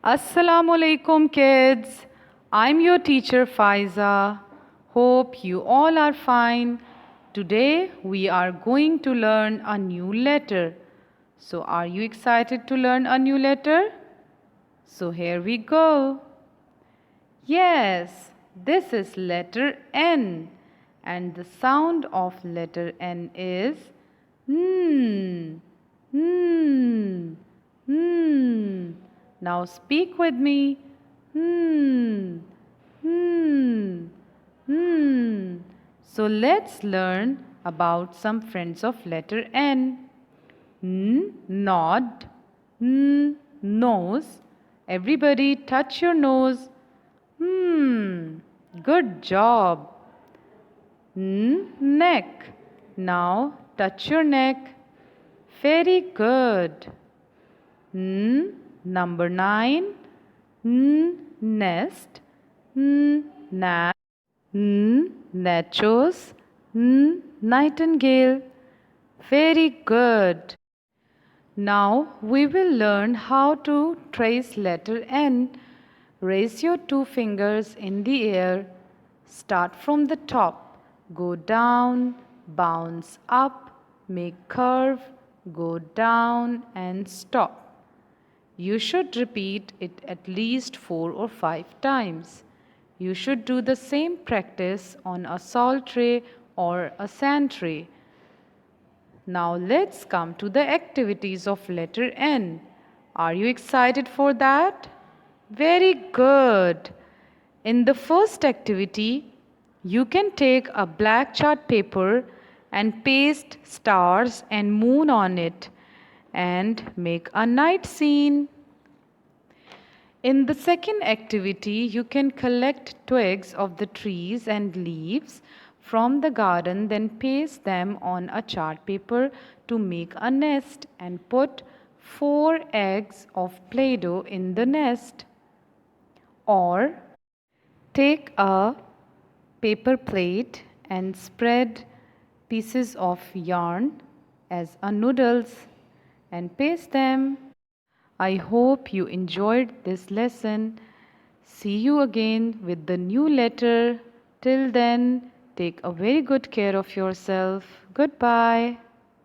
Assalamu alaikum kids. I'm your teacher Faiza. Hope you all are fine. Today we are going to learn a new letter. So are you excited to learn a new letter? So here we go. Yes, this is letter N and the sound of letter N is N. N. N. Now speak with me. N. N. N. So let's learn about some friends of letter N. N. Nod. N. Nose. Everybody touch your nose. Good job. Neck. Now touch your neck. Very good. Number 9. Nest. Nap. Nachos. Nightingale. Very good. Now we will learn how to trace letter N. Raise your two fingers in the air. Start from the top. Go down, bounce up, make curve, go down and stop. You should repeat it at least 4 or 5 times. You should do the same practice on a salt tray or a sand tray. Now let's come to the activities of letter N. Are you excited for that? Very good. In the first activity, you can take a black chart paper and paste stars and moon on it and make a night scene. In the second activity, you can collect twigs of the trees and leaves from the garden, then paste them on a chart paper to make a nest and put 4 eggs of Play-Doh in the nest. Or take a paper plate and spread pieces of yarn as a noodles and paste them. I hope you enjoyed this lesson. See you again with the new letter. Till then, take a very good care of yourself. Goodbye.